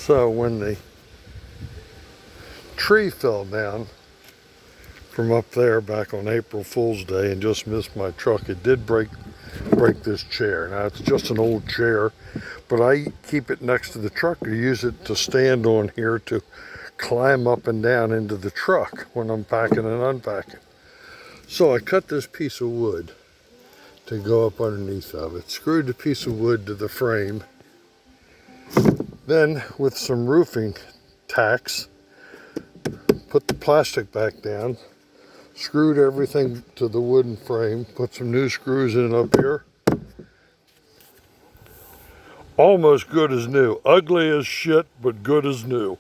So when the tree fell down from up there back on April Fool's Day and just missed my truck, it did break this chair. Now it's just an old chair, but I keep it next to the truck to use it to stand on here to climb up and down into the truck when I'm packing and unpacking. So I cut this piece of wood to go up underneath of it, screwed the piece of wood to the frame, then with some roofing tacks put the plastic back down, screwed everything to the wooden frame, put some new screws in up here. Almost good as new. Ugly as shit, but good as new.